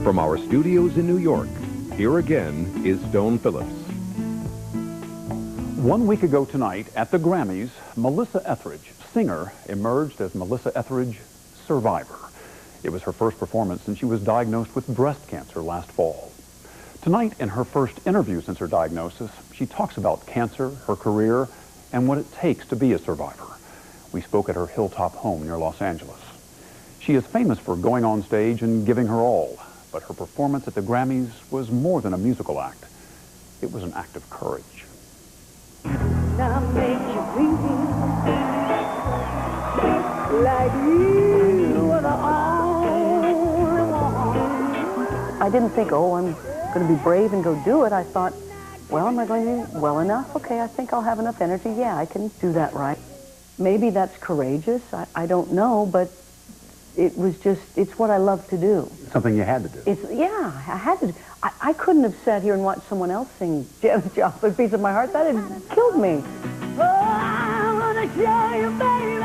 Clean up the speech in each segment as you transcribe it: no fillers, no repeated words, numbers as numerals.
From our studios in New York, here again is Stone Phillips. 1 week ago tonight at the Grammys, Melissa Etheridge, singer, emerged as Melissa Etheridge, survivor. It was her first performance since she was diagnosed with breast cancer last fall. Tonight, in her first interview since her diagnosis, she talks about cancer, her career, and what it takes to be a survivor. We spoke at her hilltop home near Los Angeles. She is famous for going on stage and giving her all, but her performance at the Grammys was more than a musical act. It was an act of courage. Now make you feel like you were the only one. I didn't think, oh, I'm going to be brave and go do it. I thought, well, am I going to do well enough? Okay, I think I'll have enough energy. Yeah, I can do that right. Maybe that's courageous. I don't know, but it was just, it's what I love to do. Something you had to do. Yeah, I had to do. I couldn't have sat here and watched someone else sing Janis Joplin's Piece of My Heart. That had killed me. Oh, I want to show you, baby,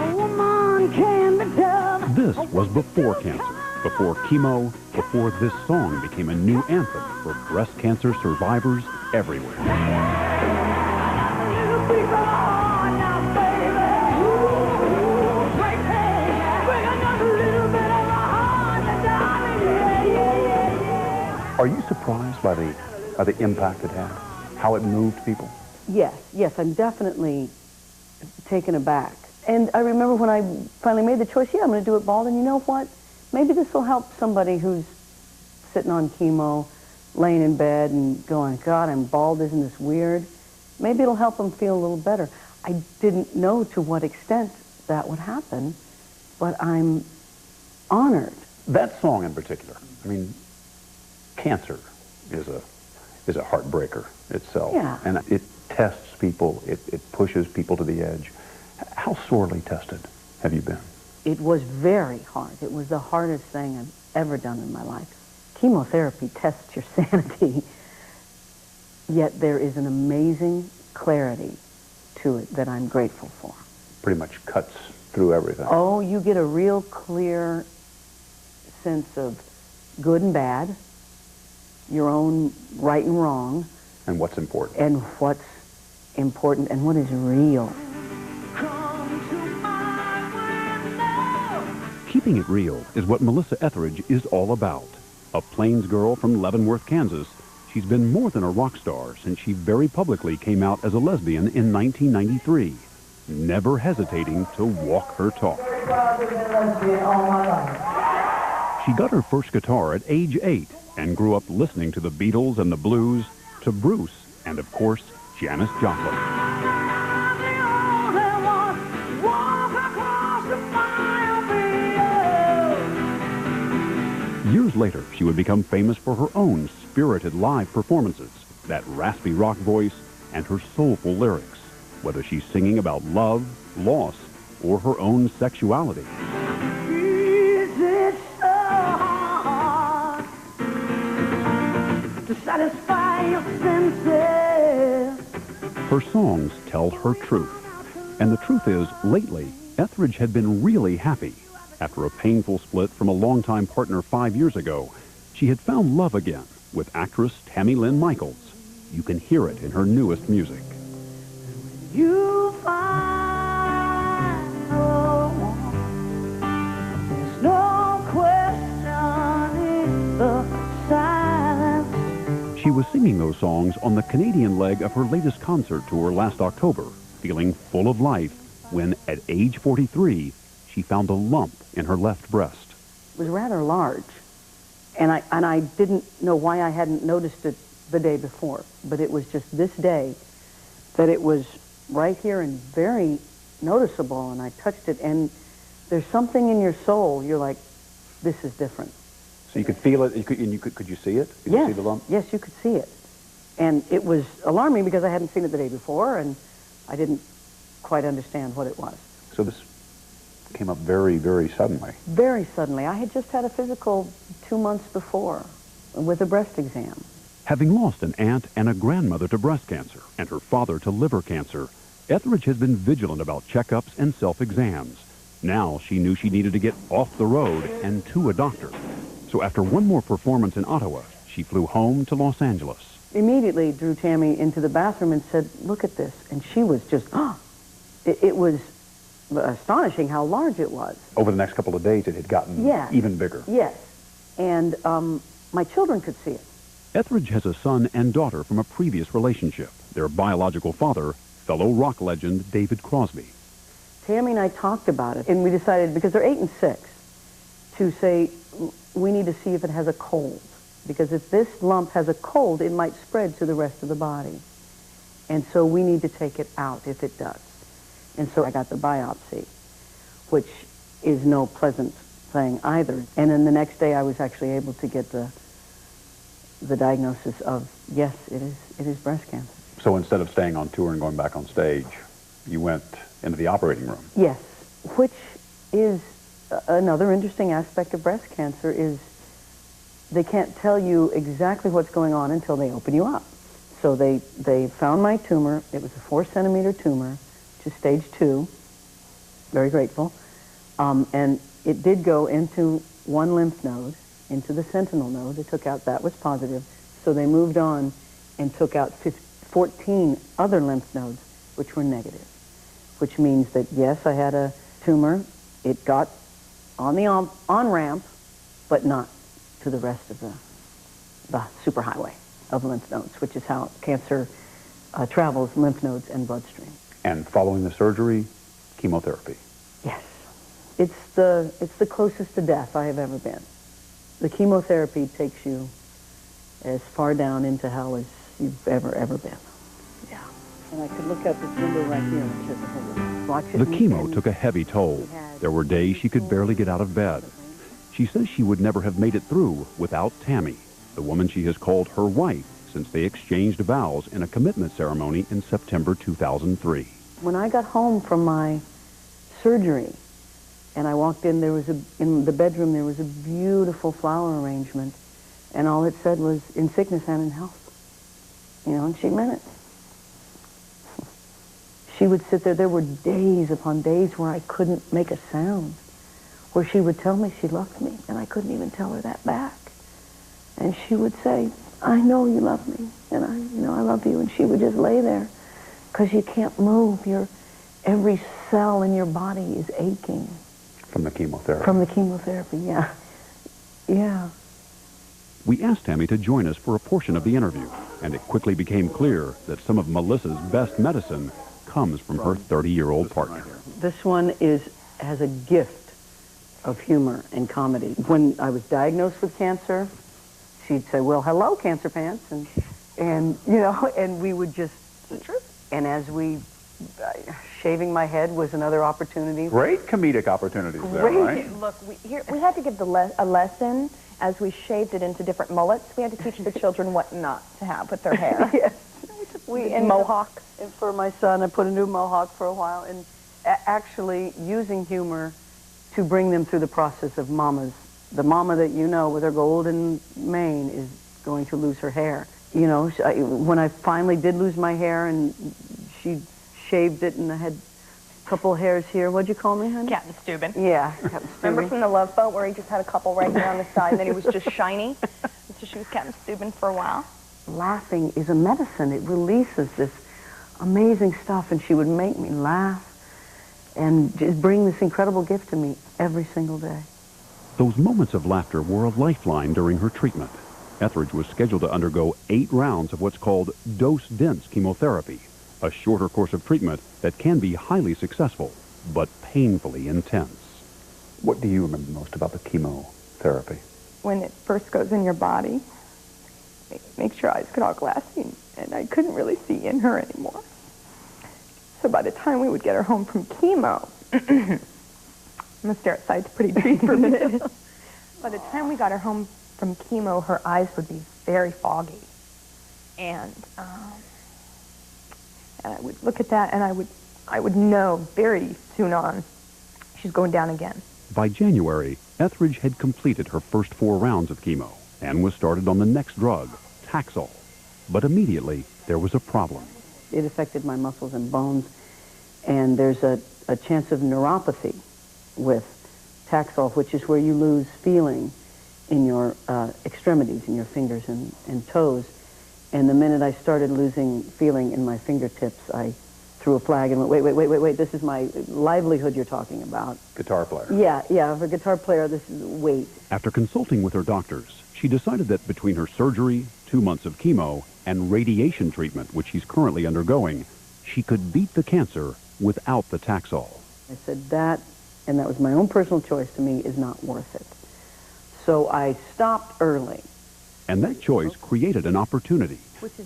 a woman can be tough. This was before cancer, before chemo, before this song became a new anthem for breast cancer survivors everywhere. Are you surprised by the impact it had? How it moved people? Yes, I'm definitely taken aback. And I remember when I finally made the choice, yeah, I'm going to do it bald, and you know what? Maybe this will help somebody who's sitting on chemo, laying in bed and going, God, I'm bald, isn't this weird? Maybe it'll help them feel a little better. I didn't know to what extent that would happen, but I'm honored. That song in particular, I mean, cancer is a heartbreaker itself. Yeah. And it tests people, it pushes people to the edge. How sorely tested have you been? It was very hard. It was the hardest thing I've ever done in my life. Chemotherapy tests your sanity, yet there is an amazing clarity to it that I'm grateful for. Pretty much cuts through everything. Oh, you get a real clear sense of good and bad, your own right and wrong. And what's important. And what's important and what is real. Keeping it real is what Melissa Etheridge is all about. A Plains girl from Leavenworth, Kansas, she's been more than a rock star since she very publicly came out as a lesbian in 1993, never hesitating to walk her talk. She got her first guitar at age 8 and grew up listening to the Beatles and the blues, to Bruce, and of course, Janis Joplin. Years later, she would become famous for her own spirited live performances, that raspy rock voice, and her soulful lyrics, whether she's singing about love, loss, or her own sexuality. To satisfy your senses. Her songs tell her truth. And the truth is, lately, Etheridge had been really happy. After a painful split from a longtime partner 5 years ago, she had found love again with actress Tammy Lynn Michaels. You can hear it in her newest music. You find there's no question in the silence. She was singing those songs on the Canadian leg of her latest concert tour last October, feeling full of life when, at age 43, she found a lump in her left breast. It was rather large, and I didn't know why I hadn't noticed it the day before, but it was just this day that it was right here and very noticeable, and I touched it, and there's something in your soul, you're like, this is different. So you could feel it, could you see it? Could you see the lump? Yes, you could see it. And it was alarming because I hadn't seen it the day before, and I didn't quite understand what it was. So this came up very, very suddenly. Very suddenly. I had just had a physical 2 months before with a breast exam. Having lost an aunt and a grandmother to breast cancer and her father to liver cancer, Etheridge has been vigilant about checkups and self-exams. Now she knew she needed to get off the road and to a doctor. So after one more performance in Ottawa, she flew home to Los Angeles. Immediately drew Tammy into the bathroom and said, "Look at this." And she was just, it was astonishing how large it was. Over the next couple of days, it had gotten even bigger. Yes. And my children could see it. Etheridge has a son and daughter from a previous relationship. Their biological father, fellow rock legend David Crosby. Tammy and I talked about it, and we decided, because they're 8 and 6, to say, we need to see if it has a cold. Because if this lump has a cold, it might spread to the rest of the body. And so we need to take it out if it does. And so I got the biopsy, which is no pleasant thing either. And then the next day I was actually able to get the diagnosis of, yes, it is breast cancer. So instead of staying on tour and going back on stage, you went into the operating room. Yes, which is another interesting aspect of breast cancer is they can't tell you exactly what's going on until they open you up. So they found my tumor. It was a 4-centimeter tumor, which is stage 2. Very grateful. And it did go into one lymph node, into the sentinel node. They took out, that was positive. So they moved on and took out 14 other lymph nodes, which were negative, which means that, yes, I had a tumor. It got on the on-ramp, but not to the rest of the superhighway of lymph nodes, which is how cancer travels lymph nodes and bloodstream. And following the surgery, chemotherapy. Yes. It's the closest to death I have ever been. The chemotherapy takes you as far down into hell as you've ever been. Yeah. And I could look out this window right here and just watch it. The chemo took a heavy toll. There were days she could barely get out of bed. She says she would never have made it through without Tammy, the woman she has called her wife since they exchanged vows in a commitment ceremony in September 2003. When I got home from my surgery and I walked in, in the bedroom there was a beautiful flower arrangement, and all it said was, "In sickness and in health." You know, and she meant it. She would sit there. There were days upon days where I couldn't make a sound, where she would tell me she loved me, and I couldn't even tell her that back. And she would say, "I know you love me, and I love you." And she would just lay there, because you can't move. Every cell in your body is aching. From the chemotherapy. From the chemotherapy, yeah. Yeah. We asked Tammy to join us for a portion of the interview, and it quickly became clear that some of Melissa's best medicine comes from her 30-year-old partner. This one has a gift of humor and comedy. When I was diagnosed with cancer, she'd say, "Well, hello, Cancer Pants," and you know, and we would just, and as we, shaving my head was another opportunity. Great comedic opportunities there, right? Look, we had to give a lesson as we shaved it into different mullets. We had to teach the children what not to have with their hair. Yes. And mohawks. And for my son, I put a new mohawk for a while, and actually using humor to bring them through the process of mamas. The mama that you know with her golden mane is going to lose her hair. You know, when I finally did lose my hair and she shaved it and I had a couple hairs here. What'd you call me, honey? Captain Steuben. Yeah, Captain Steuben. Remember from the Love Boat where he just had a couple right here on the side and then he was just shiny? So she was Captain Steuben for a while. Laughing is a medicine. It releases this amazing stuff, and she would make me laugh and just bring this incredible gift to me every single day. Those moments of laughter were a lifeline during her treatment. Etheridge was scheduled to undergo 8 rounds of what's called dose-dense chemotherapy, a shorter course of treatment that can be highly successful, but painfully intense. What do you remember most about the chemotherapy? When it first goes in your body, it makes your eyes get all glassy, and I couldn't really see in her anymore. So by the time we would get her home from chemo, I'm going to stare at the pretty trees for a minute. By the time we got her home from chemo, her eyes would be very foggy. And I would look at that, and I would know very soon on she's going down again. By January, Etheridge had completed her first 4 rounds of chemo and was started on the next drug, Taxol. But immediately, there was a problem. It affected my muscles and bones, and there's a chance of neuropathy with Taxol, which is where you lose feeling in your extremities, in your fingers and toes. And the minute I started losing feeling in my fingertips, I threw a flag and went, wait, this is my livelihood you're talking about. Guitar player. Yeah, for a guitar player, this is, wait. After consulting with her doctors, she decided that between her surgery, 2 months of chemo, and radiation treatment, which she's currently undergoing, she could beat the cancer without the Taxol. I said that, and that was my own personal choice, to me, is not worth it. So I stopped early. And that choice created an opportunity,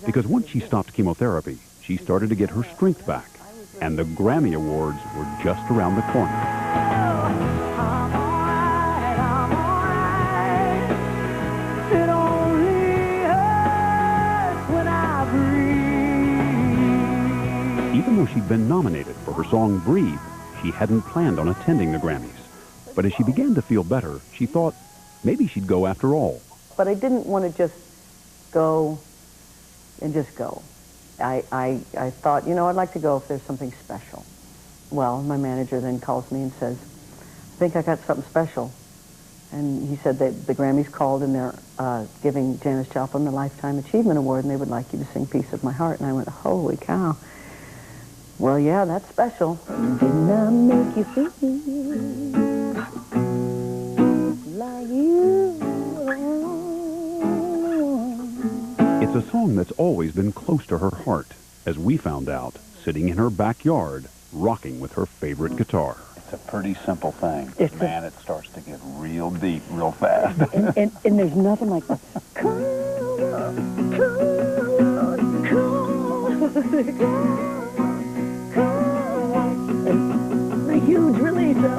because once she stopped chemotherapy, she started to get her strength back, and the Grammy Awards were just around the corner. Even though she'd been nominated for her song Breathe, she hadn't planned on attending the Grammys. But as she began to feel better, she thought maybe she'd go after all. But I didn't want to just go and just go. I thought, you know, I'd like to go if there's something special. Well, my manager then calls me and says, I think I got something special. And he said that the Grammys called and they're giving Janis Joplin the Lifetime Achievement Award, and they would like you to sing Piece of My Heart. And I went, holy cow. Well, yeah, that's special. Didn't I make you feel like you? It's a song that's always been close to her heart, as we found out, sitting in her backyard, rocking with her favorite guitar. It's a pretty simple thing. It's Man, it starts to get real deep real fast. And there's nothing like that. Come on, and a huge release of,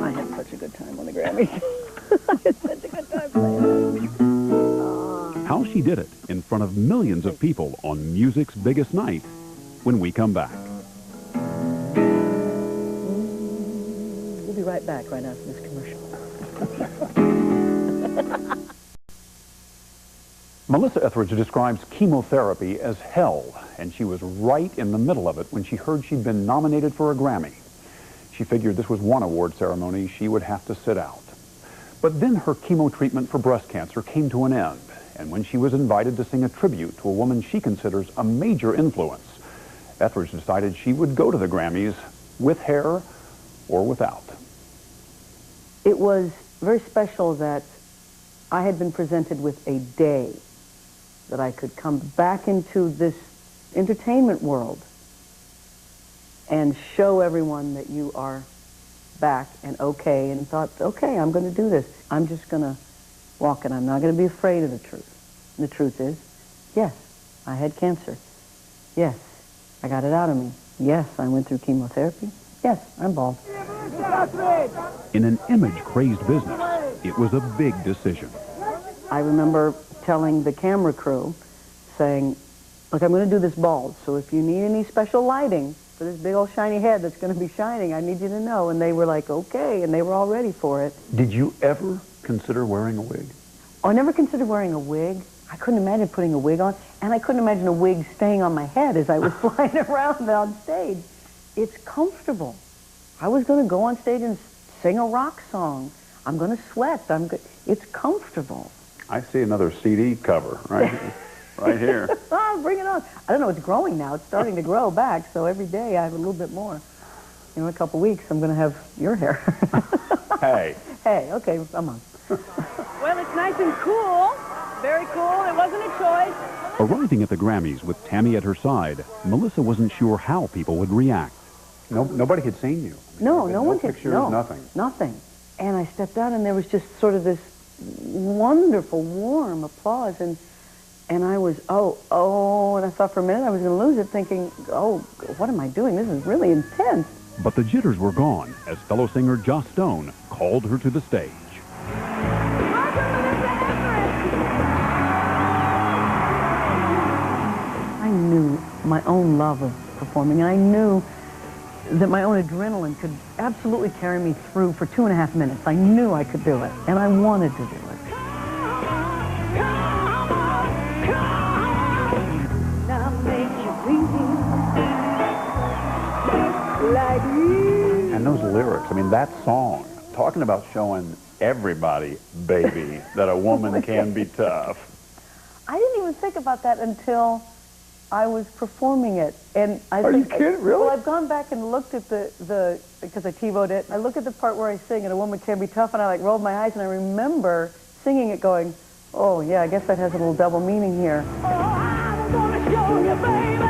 I had such a good time on the Grammys. I had such a good time playing. How she did it in front of millions of people on music's biggest night when we come back. We'll be right back right after this commercial. Melissa Etheridge describes chemotherapy as hell, and she was right in the middle of it when she heard she'd been nominated for a Grammy. She figured this was one award ceremony she would have to sit out. But then her chemo treatment for breast cancer came to an end, and when she was invited to sing a tribute to a woman she considers a major influence, Etheridge decided she would go to the Grammys with hair or without. It was very special that I had been presented with a day that I could come back into this entertainment world and show everyone that you are back and okay, and thought, okay, I'm going to do this. I'm just going to walk it. I'm not going to be afraid of the truth. And the truth is, yes, I had cancer. Yes, I got it out of me. Yes, I went through chemotherapy. Yes, I'm bald. In an image-crazed business, it was a big decision. I remember telling the camera crew, saying, look, I'm going to do this bald, so if you need any special lighting for this big old shiny head that's going to be shining, I need you to know. And they were like, okay, and they were all ready for it. Did you ever consider wearing a wig? I never considered wearing a wig. I couldn't imagine putting a wig on, and I couldn't imagine a wig staying on my head as I was flying around on stage. It's comfortable. I was going to go on stage and sing a rock song. I'm going to sweat. It's comfortable. I see another CD cover right here. Oh, bring it on. I don't know, it's growing now. It's starting to grow back, so every day I have a little bit more. You know, in a couple weeks, I'm going to have your hair. Hey. Hey, okay, I'm on. Well, it's nice and cool. Very cool. It wasn't a choice. Arriving at the Grammys with Tammy at her side, Melissa wasn't sure how people would react. Nobody had seen you. No one had. Pictures, no, nothing. And I stepped out, and there was just sort of this wonderful, warm applause, and I was, and I thought for a minute I was going to lose it, thinking, oh, what am I doing? This is really intense. But the jitters were gone as fellow singer Joss Stone called her to the stage. I knew my own love of performing, and I knew that my own adrenaline could absolutely carry me through for 2.5 minutes. I knew I could do it, and I wanted to do it. And those lyrics, I mean, that song, Talking about showing everybody, baby, that a woman can be tough. I didn't even think about that until I was performing it. And Are you kidding? Really? Well, I've gone back and looked at the because I TiVoed it. I look at the part where I sing and a woman can be tough, and I like rolled my eyes, and I remember singing it going, oh yeah, I guess that has a little double meaning here. Oh, I'm gonna show you, baby,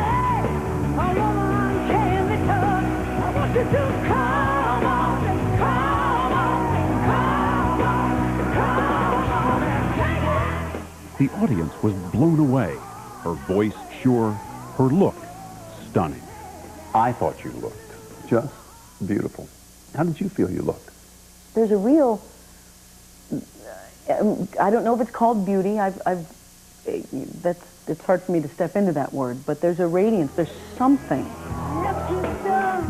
a woman can be tough. I want you to come on, and take it. The audience was blown away. Her voice sure, her look stunning. I thought you looked just beautiful. How did you feel you looked? There's a real, I don't know if it's called beauty. It's hard for me to step into that word, but there's a radiance. There's something.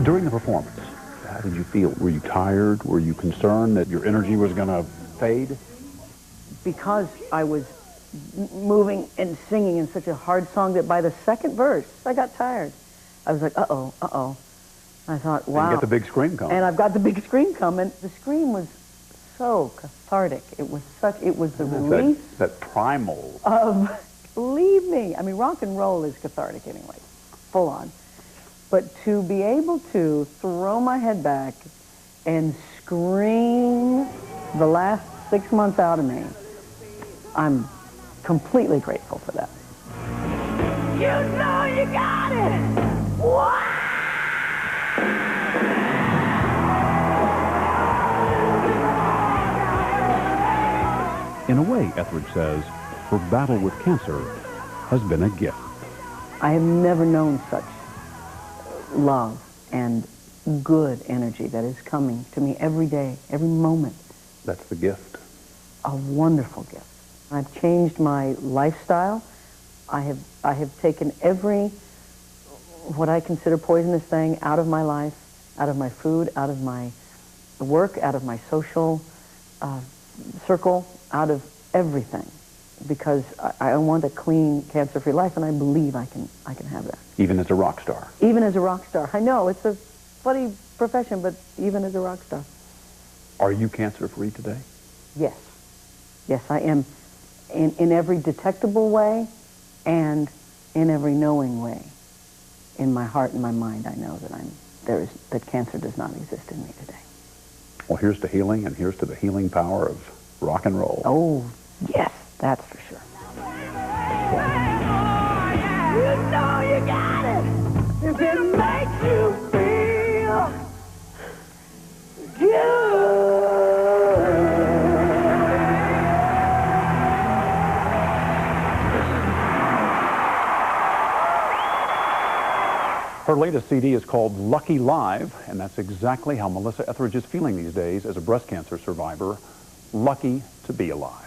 During the performance, how did you feel? Were you tired? Were you concerned that your energy was going to fade? Because I was moving and singing in such a hard song that by the second verse, I got tired. I was like, uh-oh, uh-oh. I thought, wow. And you get the big scream coming. And I've got the big scream coming. The scream was so cathartic. It was the release. That primal. Believe me. I mean, rock and roll is cathartic anyway, full on. But to be able to throw my head back and scream the last 6 months out of me, I'm completely grateful for that. You know you got it. Wow. In a way, Etheridge says, her battle with cancer has been a gift. I have never known such love and good energy that is coming to me every day, every moment. That's the gift. A wonderful gift. I've changed my lifestyle. I have taken every, what I consider poisonous thing out of my life, out of my food, out of my work, out of my social circle, out of everything, because I want a clean, cancer-free life, and I believe I can have that. Even as a rock star. Even as a rock star. I know, it's a funny profession, but even as a rock star. Are you cancer-free today? Yes. Yes, I am. In every detectable way and in every knowing way. In my heart and my mind, I know that that cancer does not exist in me today. Well, here's to healing, and here's to the healing power of rock and roll. Oh, yes, that's for sure. You know you got it. If it makes you feel good. Her latest CD is called Lucky Live, and that's exactly how Melissa Etheridge is feeling these days as a breast cancer survivor. Lucky to be alive.